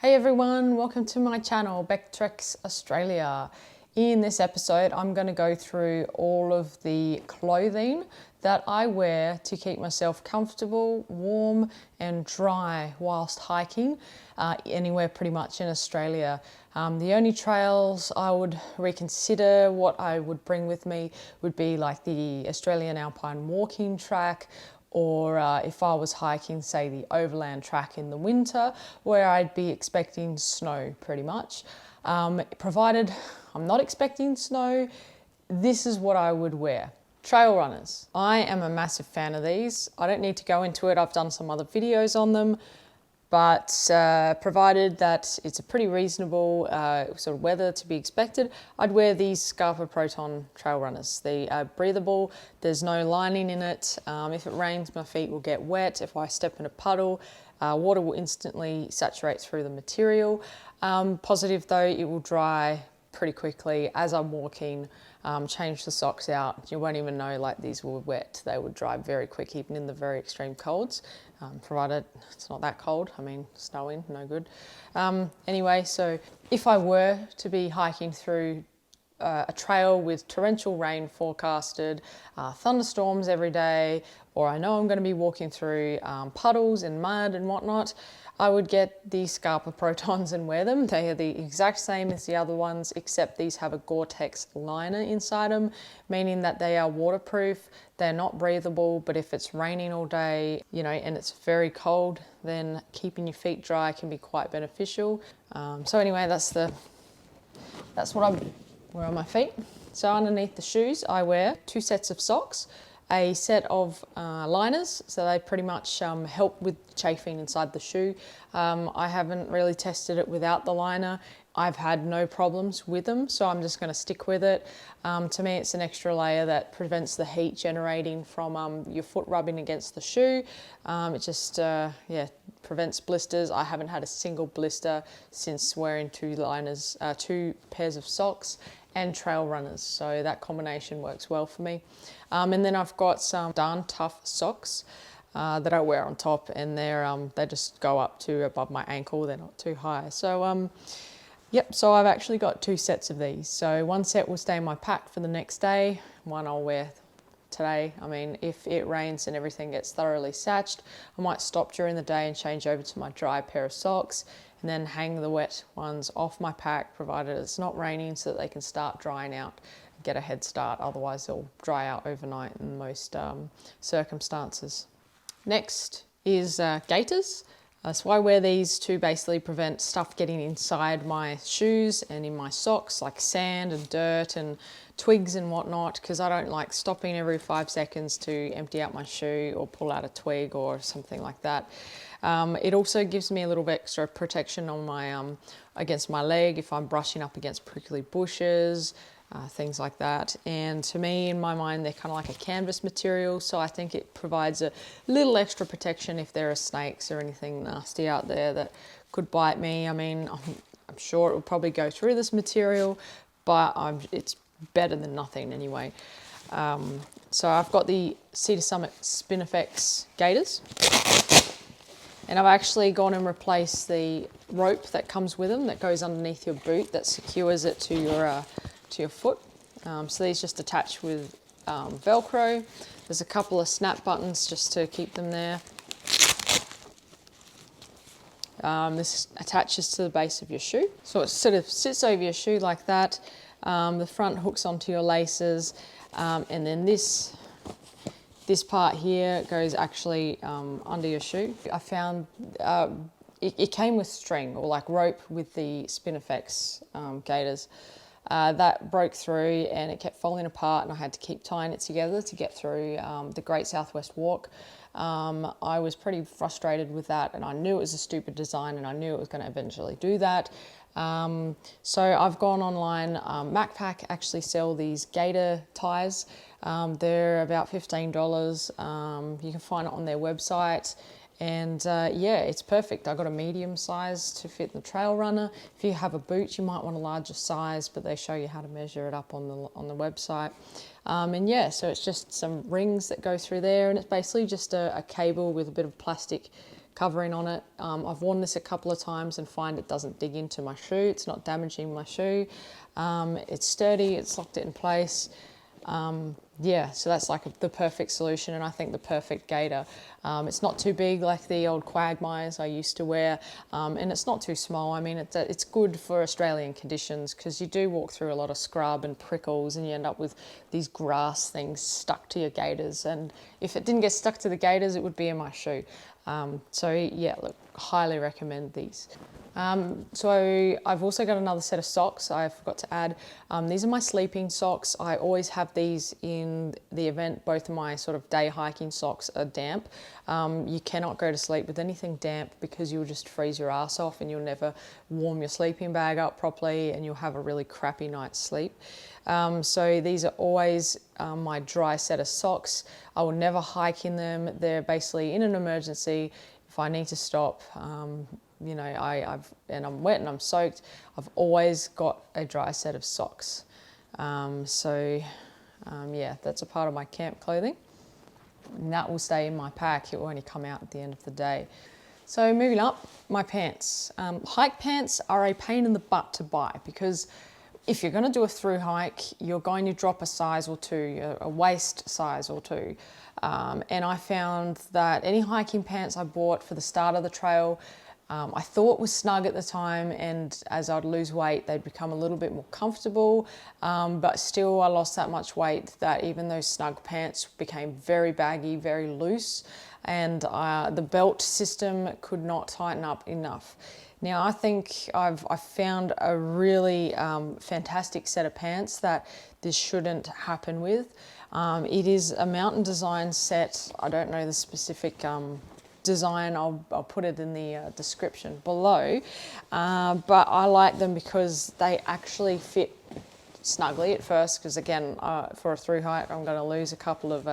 Hey everyone, welcome to my channel, Becktrex Australia. In this episode, I'm going to go through all of the clothing that I wear to keep myself comfortable, warm and dry whilst hiking anywhere pretty much in Australia. The only trails I would reconsider what I would bring with me would be like the Australian Alpine walking track, or if I was hiking, say, the overland track in the winter, where I'd be expecting snow pretty much. Provided I'm not expecting snow, this is what I would wear. Trail runners. I am a massive fan of these. I don't need to go into it. I've done some other videos on them. But provided that it's a pretty reasonable sort of weather to be expected, I'd wear these Scarpa Proton trail runners. They are breathable, there's no lining in it. If it rains, my feet will get wet. If I step in a puddle, water will instantly saturate through the material. Positive though, it will dry pretty quickly as I'm walking. Change the socks out, you won't even know like these were wet. They would dry very quick, even in the very extreme colds, provided it's not that cold. I mean, snowing, no good. Anyway, so if I were to be hiking through a trail with torrential rain forecasted, thunderstorms every day, or I know I'm going to be walking through puddles and mud and whatnot, I would get the Scarpa Protons and wear them. They are the exact same as the other ones, except these have a Gore-Tex liner inside them, meaning that they are waterproof. They're not breathable, but if it's raining all day, you know, and it's very cold, then keeping your feet dry can be quite beneficial. So anyway, that's what I wear on my feet. So underneath the shoes, I wear 2 sets of socks, a set of liners, so they pretty much help with chafing inside the shoe. I haven't really tested it without the liner. I've had no problems with them, so I'm just going to stick with it. To me, it's an extra layer that prevents the heat generating from your foot rubbing against the shoe. It just prevents blisters. I haven't had a single blister since wearing 2 pairs of socks and trail runners, so that combination works well for me. And then I've got some darn tough socks that I wear on top, and they just go up to above my ankle. They're not too high. So yep, so I've actually got 2 sets of these. So 1 set will stay in my pack for the next day, 1 I'll wear today. I mean, if it rains and everything gets thoroughly satched, I might stop during the day and change over to my dry pair of socks, and then hang the wet ones off my pack, provided it's not raining, so that they can start drying out and get a head start. Otherwise they'll dry out overnight in most circumstances. Next is gaiters. So I wear these to basically prevent stuff getting inside my shoes and in my socks, like sand and dirt and twigs and whatnot, because I don't like stopping every 5 seconds to empty out my shoe or pull out a twig or something like that. It also gives me a little bit extra protection on my against my leg if I'm brushing up against prickly bushes, things like that. And to me, in my mind, they're kind of like a canvas material, so I think it provides a little extra protection if there are snakes or anything nasty out there that could bite me. I mean, I'm sure it will probably go through this material, but it's better than nothing anyway. So I've got the Cedar Summit Spinifex Gaiters, and I've actually gone and replaced the rope that comes with them that goes underneath your boot that secures it to your foot. So these just attach with Velcro. There's a couple of snap buttons just to keep them there. This attaches to the base of your shoe, so it sort of sits over your shoe like that. The front hooks onto your laces, and then this part here goes actually under your shoe. I found it came with string, or like rope, with the Spinifex Gaiters. That broke through and it kept falling apart, and I had to keep tying it together to get through the Great Southwest Walk. I was pretty frustrated with that, and I knew it was a stupid design, and I knew it was going to eventually do that. So I've gone online. Macpac actually sell these gaiter ties. They're about $15. You can find it on their website. And yeah, it's perfect. I got a medium size to fit the trail runner. If you have a boot, you might want a larger size, but they show you how to measure it up on the website. And yeah, so it's just some rings that go through there, and it's basically just a cable with a bit of plastic covering on it. I've worn this a couple of times and find it doesn't dig into my shoe. It's not damaging my shoe. It's sturdy, it's locked it in place. Yeah, so that's like the perfect solution, and I think the perfect gaiter. It's not too big like the old Quagmires I used to wear, and it's not too small. I mean, it's good for Australian conditions because you do walk through a lot of scrub and prickles and you end up with these grass things stuck to your gaiters, and if it didn't get stuck to the gaiters, it would be in my shoe. So yeah, look, highly recommend these. So I've also got another set of socks I forgot to add. These are my sleeping socks. I always have these in the event both of my sort of day hiking socks are damp. You cannot go to sleep with anything damp because you'll just freeze your ass off and you'll never warm your sleeping bag up properly and you'll have a really crappy night's sleep. So these are always my dry set of socks. I will never hike in them. They're basically in an emergency. If I need to stop, you know, and I'm wet and I'm soaked, I've always got a dry set of socks. Yeah, that's a part of my camp clothing. And that will stay in my pack. It will only come out at the end of the day. So moving up, my pants. Hike pants are a pain in the butt to buy because if you're going to do a through hike, you're going to drop a size or two, a waist size or two. And I found that any hiking pants I bought for the start of the trail, I thought was snug at the time, and as I'd lose weight, they'd become a little bit more comfortable, but still I lost that much weight that even those snug pants became very baggy, very loose, and the belt system could not tighten up enough. Now I think I've found a really fantastic set of pants that this shouldn't happen with. It is a Mountain Design set. I don't know the specific design. I'll put it in the description below, but I like them because they actually fit snugly at first, because again, for a through hike I'm going to lose a couple of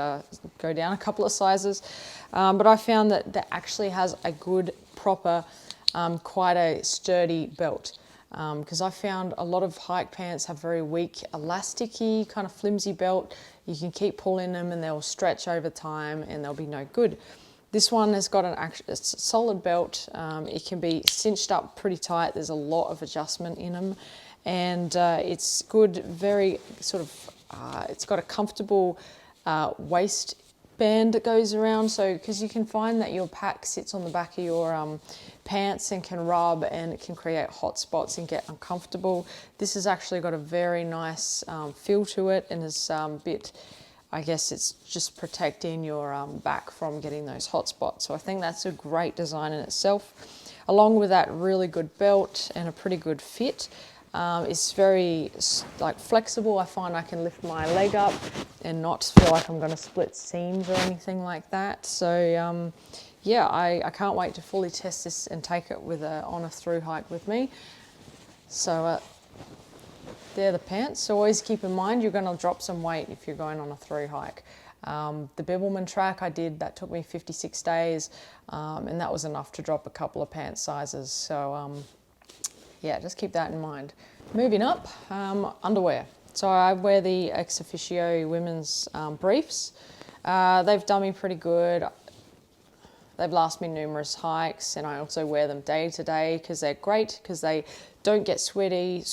go down a couple of sizes, but I found that actually has a good proper quite a sturdy belt, because I found a lot of hike pants have very weak elasticy kind of flimsy belt. You can keep pulling them and they'll stretch over time and they'll be no good. This one has got a solid belt. It can be cinched up pretty tight. There's a lot of adjustment in them, and it's good, very sort of, it's got a comfortable waistband that goes around. So, because you can find that your pack sits on the back of your pants and can rub, and it can create hot spots and get uncomfortable. This has actually got a very nice feel to it, and is bit, I guess it's just protecting your back from getting those hot spots. So I think that's a great design in itself. Along with that really good belt and a pretty good fit. It's very flexible. I find I can lift my leg up and not feel like I'm going to split seams or anything like that. So yeah, I can't wait to fully test this and take it on a through hike with me. So they're the pants. So always keep in mind you're going to drop some weight if you're going on a through hike. The Bibbulmun track I did, that took me 56 days, and that was enough to drop a couple of pant sizes. So yeah, just keep that in mind. Moving up, underwear. So I wear the exofficio women's briefs. They've done me pretty good. They've lasted me numerous hikes, and I also wear them day to day because they're great, because they don't get sweaty.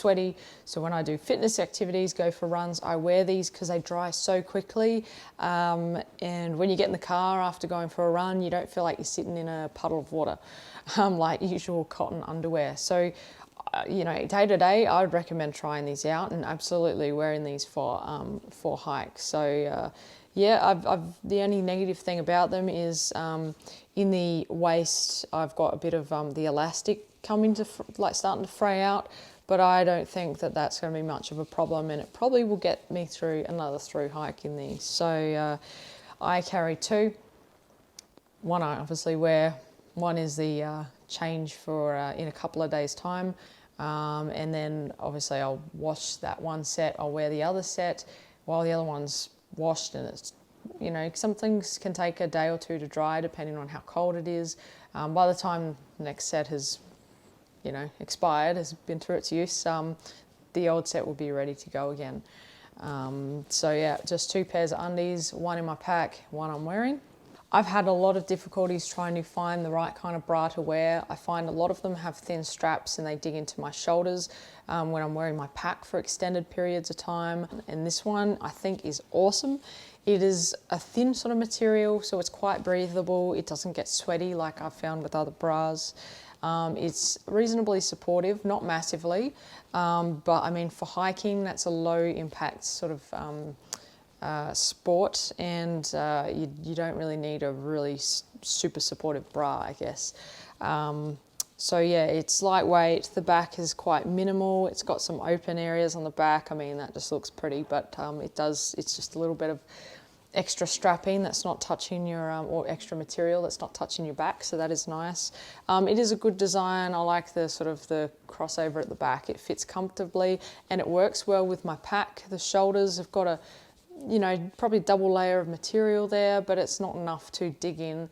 So when I do fitness activities, go for runs, I wear these because they dry so quickly. And when you get in the car after going for a run, you don't feel like you're sitting in a puddle of water, like usual cotton underwear. So, you know, day to day, I would recommend trying these out and absolutely wearing these for hikes. So yeah, the only negative thing about them is in the waist, I've got a bit of the elastic coming to starting to fray out, but I don't think that that's going to be much of a problem, and it probably will get me through another through hike in these. So I carry two. One I obviously wear. One is the change for in a couple of days' time, and then obviously I'll wash that one set. I'll wear the other set while the other one's washed, and it's, you know, some things can take a day or two to dry depending on how cold it is. By the time the next set has, you know, expired, has been through its use, the old set will be ready to go again. So yeah, just two pairs of undies, one in my pack, one I'm wearing. I've had a lot of difficulties trying to find the right kind of bra to wear. I find a lot of them have thin straps and they dig into my shoulders when I'm wearing my pack for extended periods of time. And this one I think is awesome. It is a thin sort of material, so it's quite breathable. It doesn't get sweaty like I've found with other bras. It's reasonably supportive, not massively, but I mean for hiking that's a low impact sort of sport, and you don't really need a really super supportive bra, I guess. So yeah, it's lightweight, the back is quite minimal, it's got some open areas on the back. I mean, that just looks pretty, but it's just a little bit of extra strapping that's not touching your, or extra material that's not touching your back, so that is nice. It is a good design. I like the sort of the crossover at the back. It fits comfortably and it works well with my pack. The shoulders have got a, you know, probably double layer of material there, but it's not enough to dig in.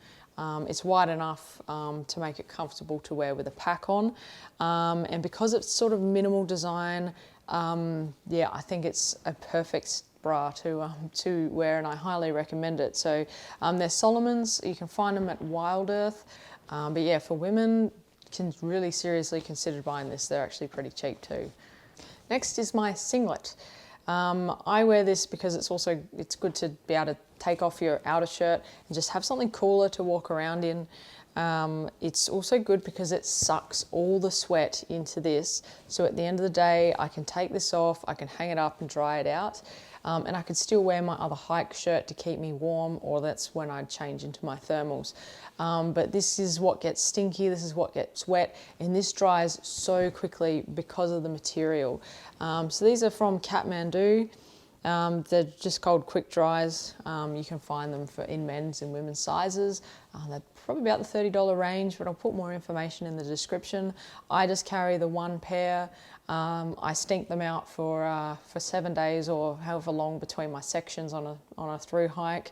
It's wide enough to make it comfortable to wear with a pack on. And because it's sort of minimal design, yeah, I think it's a perfect bra to wear, and I highly recommend it. So they're Solomon's. You can find them at Wild Earth. But yeah, for women, can really seriously consider buying this. They're actually pretty cheap too. Next is my singlet. I wear this because it's good to be able to take off your outer shirt and just have something cooler to walk around in. It's also good because it sucks all the sweat into this. So at the end of the day, I can take this off, I can hang it up and dry it out. And I could still wear my other hike shirt to keep me warm, or that's when I'd change into my thermals. But this is what gets stinky, this is what gets wet, and this dries so quickly because of the material. So these are from Kathmandu. They're just called quick dries. You can find them in men's and women's sizes. They're probably about the $30 range, but I'll put more information in the description. I just carry the one pair. I stink them out for 7 days or however long between my sections on a through hike.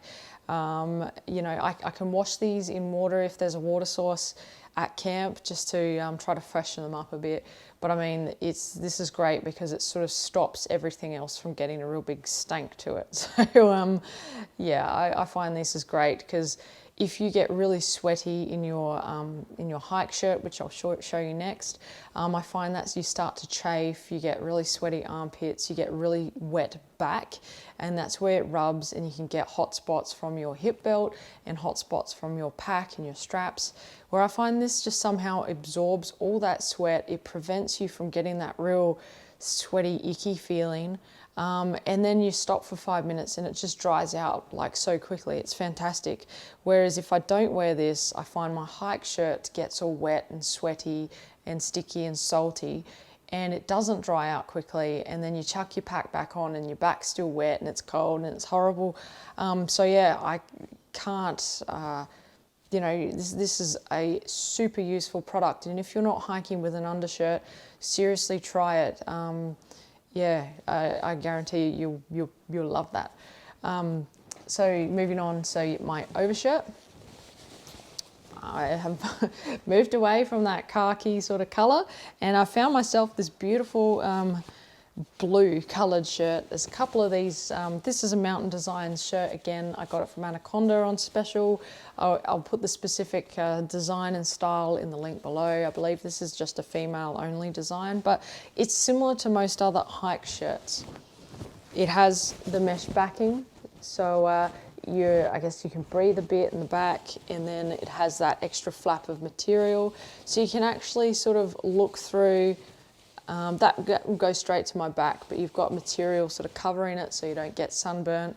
You know, I can wash these in water if there's a water source at camp, just to try to freshen them up a bit. But I mean, this is great because it sort of stops everything else from getting a real big stank to it. So yeah, I find this is great because if you get really sweaty in your hike shirt, which I'll show you next, I find that you start to chafe, you get really sweaty armpits, you get really wet back, and that's where it rubs, and you can get hot spots from your hip belt and hot spots from your pack and your straps. Where I find this just somehow absorbs all that sweat, it prevents you from getting that real sweaty, icky feeling. And then you stop for 5 minutes and it just dries out like so quickly. It's fantastic. Whereas if I don't wear this, I find my hike shirt gets all wet and sweaty and sticky and salty, and it doesn't dry out quickly, and then you chuck your pack back on and your back's still wet and it's cold and it's horrible. So yeah, I can't, you know, this is a super useful product, and if you're not hiking with an undershirt, seriously try it. Yeah, I guarantee you'll love that. So moving on, so my overshirt. I have moved away from that khaki sort of colour, and I found myself this beautiful blue coloured shirt. There's a couple of these. This is a Mountain Designs shirt. Again, I got it from Anaconda on special. I'll put the specific design and style in the link below. I believe this is just a female only design, but it's similar to most other hike shirts. It has the mesh backing, so I guess you can breathe a bit in the back, and then it has that extra flap of material, so you can actually sort of look through. That will go straight to my back, but you've got material sort of covering it so you don't get sunburnt.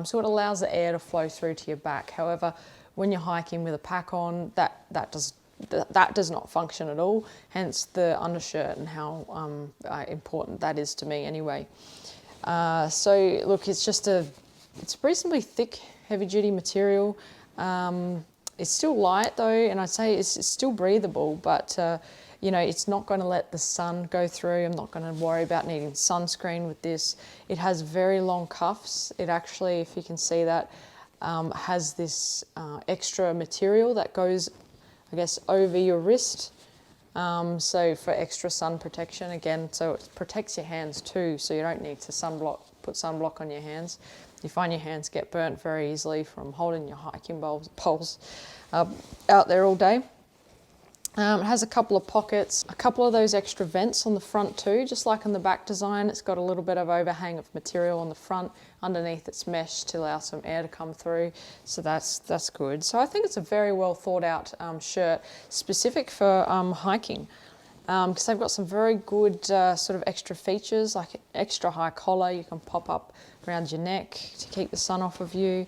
So it allows the air to flow through to your back. However, when you're hiking with a pack on, that does not function at all. Hence the undershirt and how important that is to me anyway. So look, it's reasonably thick, heavy duty material. It's still light though, and I'd say it's still breathable, but you know, it's not going to let the sun go through. I'm not going to worry about needing sunscreen with this. It has very long cuffs. It actually, if you can see that, has this extra material that goes, I guess, over your wrist. So for extra sun protection again, so it protects your hands too, so you don't need to put sunblock on your hands. you find your hands get burnt very easily from holding your hiking poles out there all day. It has a couple of pockets, a couple of those extra vents on the front too, just like on the back design. It's got a little bit of overhang of material on the front. Underneath it's mesh to allow some air to come through, so that's good. So I think it's a very well thought out shirt, specific for hiking, because they've got some very good sort of extra features, like extra high collar you can pop up around your neck to keep the sun off of you.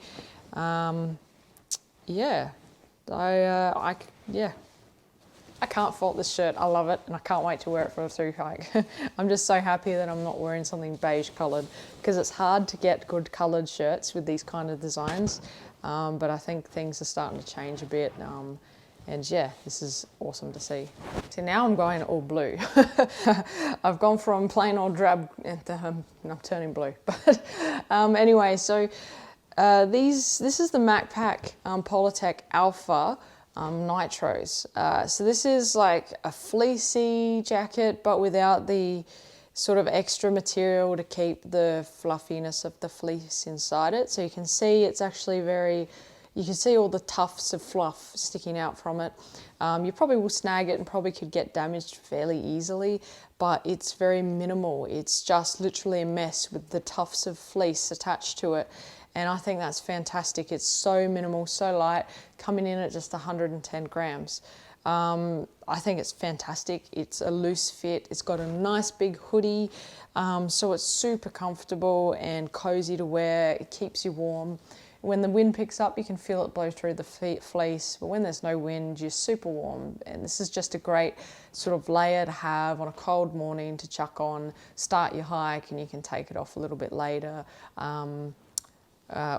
Yeah, I can't fault this shirt. I love it, and I can't wait to wear it for a through hike. I'm just so happy that I'm not wearing something beige coloured, because it's hard to get good coloured shirts with these kind of designs. But I think things are starting to change a bit. And yeah, this is awesome to see. So now I'm going all blue. I've gone from plain old drab, and I'm turning blue. But anyway, so this is the MacPack Polartec Alpha Nitros. So this is like a fleecy jacket, but without the sort of extra material to keep the fluffiness of the fleece inside it. So you can see it's actually you can see all the tufts of fluff sticking out from it. You probably will snag it and probably could get damaged fairly easily, but it's very minimal. It's just literally a mess with the tufts of fleece attached to it. And I think that's fantastic. It's so minimal, so light, coming in at just 110 grams. I think it's fantastic. It's a loose fit. It's got a nice big hoodie, so it's super comfortable and cozy to wear. It keeps you warm. When the wind picks up, you can feel it blow through the fleece, but when there's no wind, you're super warm. And this is just a great sort of layer to have on a cold morning to chuck on, start your hike, and you can take it off a little bit later.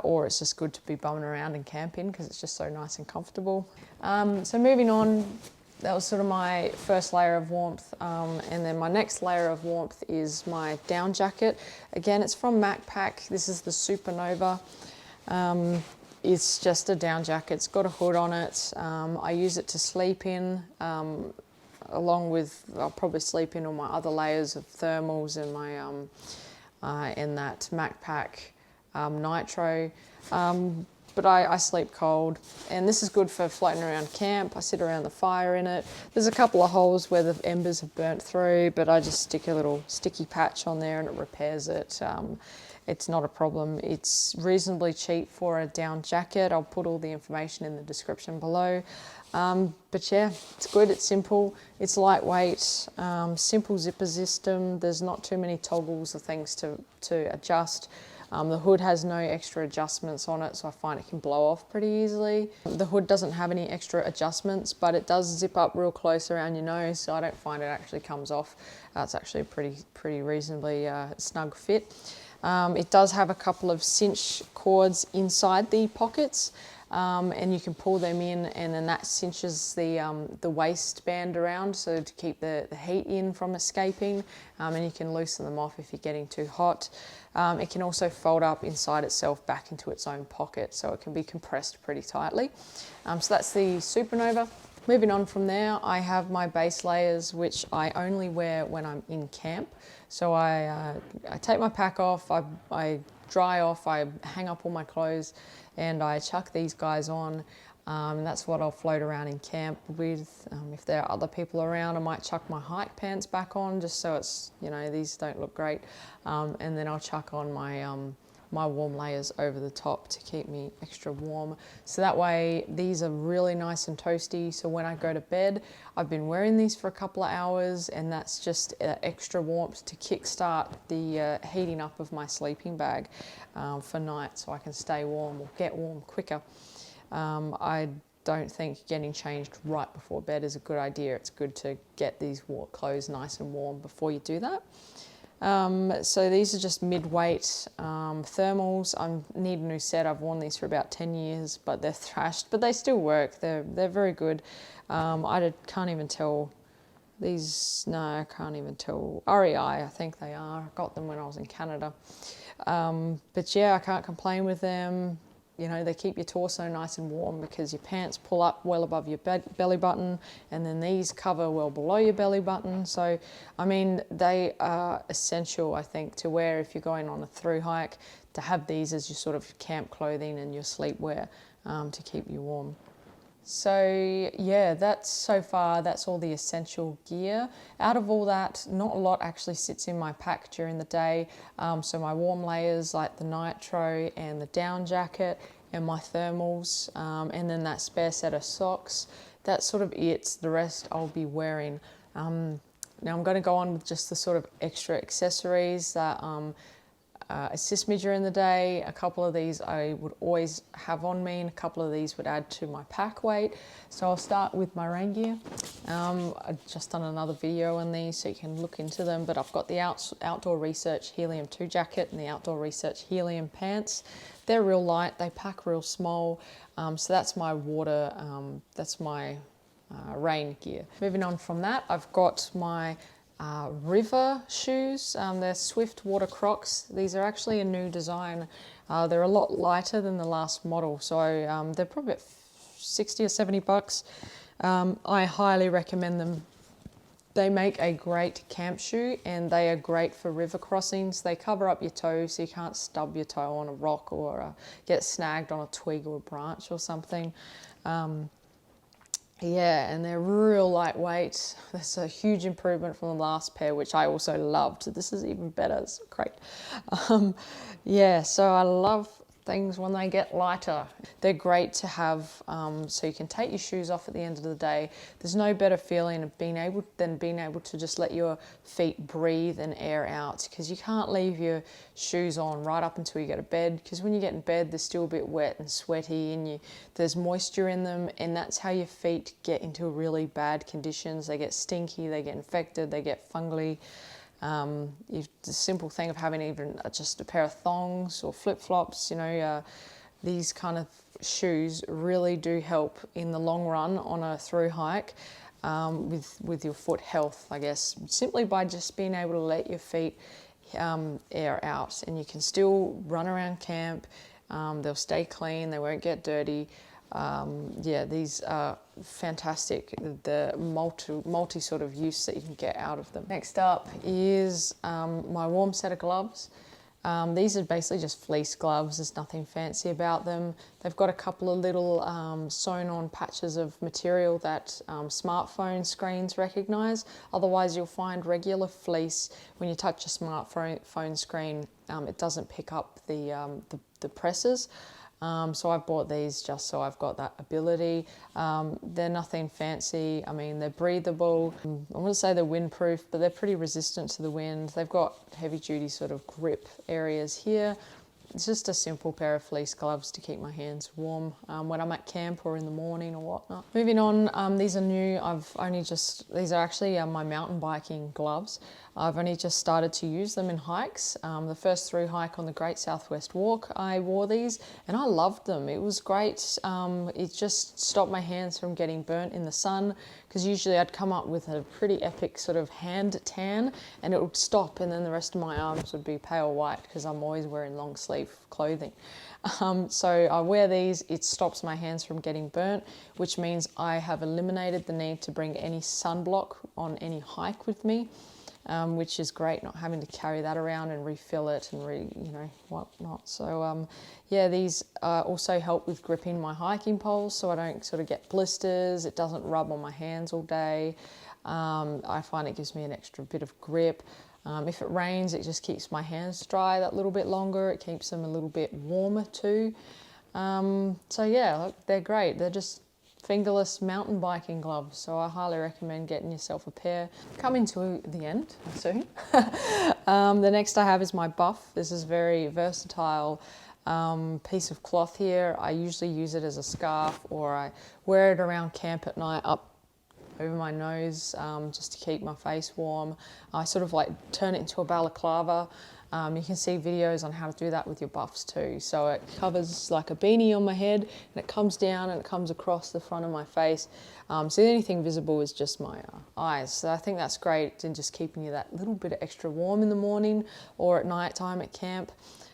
Or it's just good to be bumming around and camping because it's just so nice and comfortable. So moving on, that was sort of my first layer of warmth, and then my next layer of warmth is my down jacket. Again, it's from MacPack. This is the Supernova. It's just a down jacket. It's got a hood on it. I use it to sleep in, along with, I'll probably sleep in all my other layers of thermals and my in that MacPack Nitro, but I sleep cold, and this is good for floating around camp. I sit around the fire in it. There's a couple of holes where the embers have burnt through, but I just stick a little sticky patch on there and it repairs it. It's not a problem. It's reasonably cheap for a down jacket. I'll put all the information in the description below. But yeah, it's good, it's simple, it's lightweight, simple zipper system. There's not too many toggles or things to adjust. The hood has no extra adjustments on it, so I find it can blow off pretty easily. The hood doesn't have any extra adjustments, but it does zip up real close around your nose, so I don't find it actually comes off. It's actually a pretty reasonably snug fit. It does have a couple of cinch cords inside the pockets, and you can pull them in, and then that cinches the waistband around, so to keep the heat in from escaping, and you can loosen them off if you're getting too hot. It can also fold up inside itself back into its own pocket, so it can be compressed pretty tightly. So that's the Supernova. Moving on from there, I have my base layers, which I only wear when I'm in camp. So I take my pack off, I dry off, I hang up all my clothes, and I chuck these guys on. And that's what I'll float around in camp with. If there are other people around, I might chuck my hike pants back on, just so it's, you know, these don't look great. And then I'll chuck on my my warm layers over the top to keep me extra warm. So that way, these are really nice and toasty. So when I go to bed, I've been wearing these for a couple of hours, and that's just extra warmth to kickstart the heating up of my sleeping bag for night, so I can stay warm or get warm quicker. I don't think getting changed right before bed is a good idea. It's good to get these clothes nice and warm before you do that. So these are just mid-weight thermals. I need a new set. I've worn these for about 10 years, but they're thrashed, but they still work. They're very good. Can't even tell these. No, I can't even tell. REI, I think they are. I got them when I was in Canada. But yeah, I can't complain with them. you know, they keep your torso nice and warm because your pants pull up well above your belly button, and then these cover well below your belly button. So, I mean, they are essential, I think, to wear if you're going on a through hike, to have these as your sort of camp clothing and your sleepwear to keep you warm. So yeah, that's all the essential gear. Out of all that, not a lot actually sits in my pack during the day. So my warm layers like the Nitro and the down jacket and my thermals, and then that spare set of socks. That's sort of it. The rest I'll be wearing. Now I'm going to go on with just the sort of extra accessories that assist me during the day. A couple of these I would always have on me, and a couple of these would add to my pack weight. So I'll start with my rain gear. I've just done another video on these so you can look into them, but I've got the Outdoor Research Helium 2 jacket and the Outdoor Research Helium pants. They're real light, they pack real small, so that's my water, that's my rain gear. Moving on from that, I've got my river shoes. They're Swiftwater Crocs. These are actually a new design. They're a lot lighter than the last model, so they're probably about 60 or 70 bucks. I highly recommend them. They make a great camp shoe, and they are great for river crossings. They cover up your toes so you can't stub your toe on a rock or get snagged on a twig or a branch or something. Yeah, and they're real lightweight. That's a huge improvement from the last pair, which I also loved. This is even better, it's great. Yeah, so I love things when they get lighter. They're great to have, so you can take your shoes off at the end of the day. There's no better feeling of being able to just let your feet breathe and air out, because you can't leave your shoes on right up until you go to bed, because when you get in bed they're still a bit wet and sweaty, and there's moisture in them, and that's how your feet get into really bad conditions. They get stinky, they get infected, they get fungally. The simple thing of having even just a pair of thongs or flip-flops, you know, these kind of shoes really do help in the long run on a through hike with your foot health, I guess, simply by just being able to let your feet air out, and you can still run around camp. They'll stay clean, they won't get dirty. Yeah, these are fantastic, the multi sort of use that you can get out of them. Next up is my warm set of gloves. These are basically just fleece gloves. There's nothing fancy about them. They've got a couple of little sewn on patches of material that smartphone screens recognize. Otherwise you'll find regular fleece, when you touch a smartphone screen, it doesn't pick up the presses. So I bought these just so I've got that ability. They're nothing fancy. I mean, they're breathable. I wouldn't say they're windproof, but they're pretty resistant to the wind. They've got heavy duty sort of grip areas here. It's just a simple pair of fleece gloves to keep my hands warm when I'm at camp or in the morning or whatnot. Moving on, these are new. These are actually my mountain biking gloves. I've only just started to use them in hikes. The first through hike on the Great Southwest Walk, I wore these and I loved them. It was great. It just stopped my hands from getting burnt in the sun, because usually I'd come up with a pretty epic sort of hand tan and it would stop, and then the rest of my arms would be pale white because I'm always wearing long sleeve clothing. So I wear these, it stops my hands from getting burnt, which means I have eliminated the need to bring any sunblock on any hike with me. Which is great, not having to carry that around and refill it and whatnot. So yeah, these also help with gripping my hiking poles so I don't sort of get blisters. It doesn't rub on my hands all day. I find it gives me an extra bit of grip. If it rains, it just keeps my hands dry that little bit longer. It keeps them a little bit warmer too. So yeah, they're great. They're just fingerless mountain biking gloves, so I highly recommend getting yourself a pair. Coming to the end soon. The next I have is my buff. This is very versatile piece of cloth here. I usually use it as a scarf, or I wear it around camp at night up over my nose just to keep my face warm. I sort of like turn it into a balaclava. You can see videos on how to do that with your buffs too. So it covers like a beanie on my head, and it comes down and it comes across the front of my face. So the only thing visible is just my eyes. So I think that's great in just keeping you that little bit of extra warm in the morning or at night time at camp.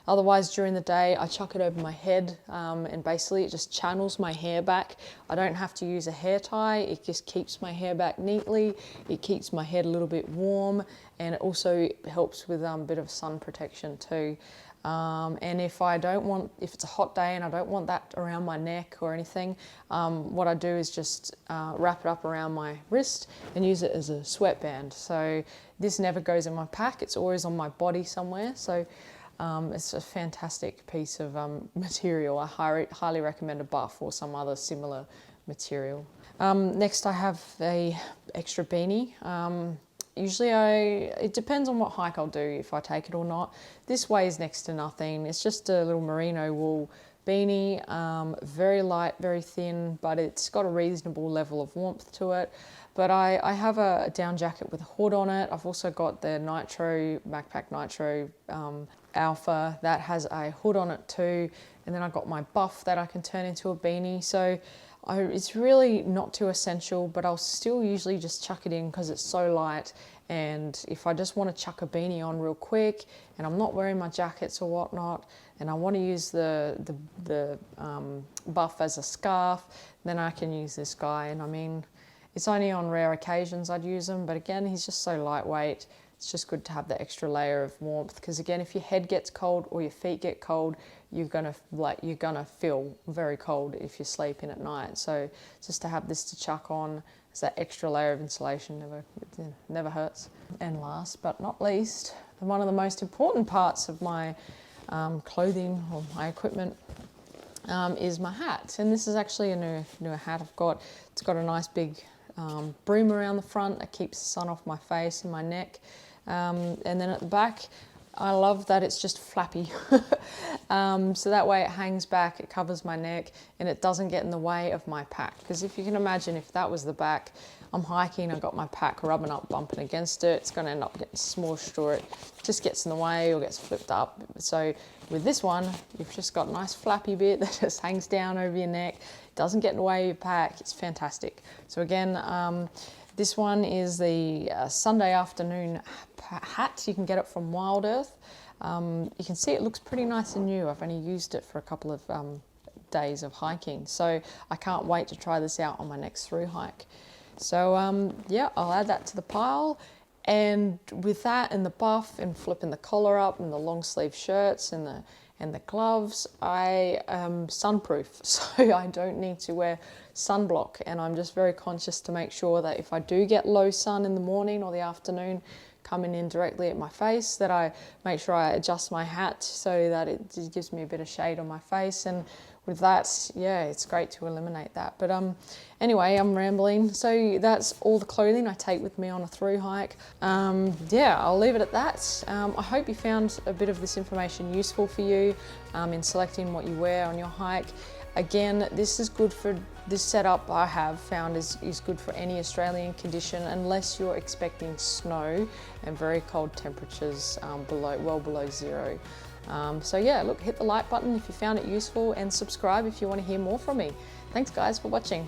Otherwise, during the day, I chuck it over my head, and basically it just channels my hair back. I don't have to use a hair tie. It just keeps my hair back neatly. It keeps my head a little bit warm, and it also helps with a bit of sun protection too. And if it's a hot day and I don't want that around my neck or anything, what I do is just wrap it up around my wrist and use it as a sweatband. So this never goes in my pack, it's always on my body somewhere. So it's a fantastic piece of material. I highly recommend a buff or some other similar material. Next I have a extra beanie. Usually it depends on what hike I'll do, if I take it or not. This weighs next to nothing. It's just a little merino wool beanie, very light, very thin, but it's got a reasonable level of warmth to it. But I have a down jacket with a hood on it. I've also got the Nitro, Backpack Nitro Alpha that has a hood on it too. And then I've got my buff that I can turn into a beanie. So it's really not too essential, but I'll still usually just chuck it in because it's so light. And if I just want to chuck a beanie on real quick and I'm not wearing my jackets or whatnot, and I want to use the buff as a scarf, then I can use this guy. And I mean, it's only on rare occasions I'd use him, but again, he's just so lightweight. It's just good to have the extra layer of warmth, because again, if your head gets cold or your feet get cold, you're gonna feel very cold if you're sleeping at night. So just to have this to chuck on as that extra layer of insulation never hurts. And last but not least, one of the most important parts of my clothing or my equipment is my hat. And this is actually a newer hat I've got. It's got a nice big brim around the front that keeps the sun off my face and my neck. And then at the back, I love that it's just flappy. So that way it hangs back, it covers my neck, and it doesn't get in the way of my pack. Because if you can imagine, if that was the back, I'm hiking, I've got my pack rubbing up, bumping against it, it's gonna end up getting smushed, or it just gets in the way or gets flipped up. So with this one, you've just got a nice flappy bit that just hangs down over your neck, doesn't get in the way of your pack. It's fantastic. So again, this one is the Sunday afternoon hat. You can get it from Wild Earth. You can see it looks pretty nice and new. I've only used it for a couple of days of hiking. So I can't wait to try this out on my next through hike. So yeah, I'll add that to the pile. And with that and the buff and flipping the collar up and the long sleeve shirts and the gloves, I am sunproof, so I don't need to wear sunblock. And I'm just very conscious to make sure that if I do get low sun in the morning or the afternoon coming in directly at my face, that I make sure I adjust my hat so that it gives me a bit of shade on my face. And with that, yeah, it's great to eliminate that. But anyway, I'm rambling. So that's all the clothing I take with me on a through hike. Yeah, I'll leave it at that. I hope you found a bit of this information useful for you in selecting what you wear on your hike. Again, this is good for, this setup I have found is good for any Australian condition, unless you're expecting snow and very cold temperatures well below zero. So yeah, look, hit the like button if you found it useful, and subscribe if you want to hear more from me. Thanks guys for watching.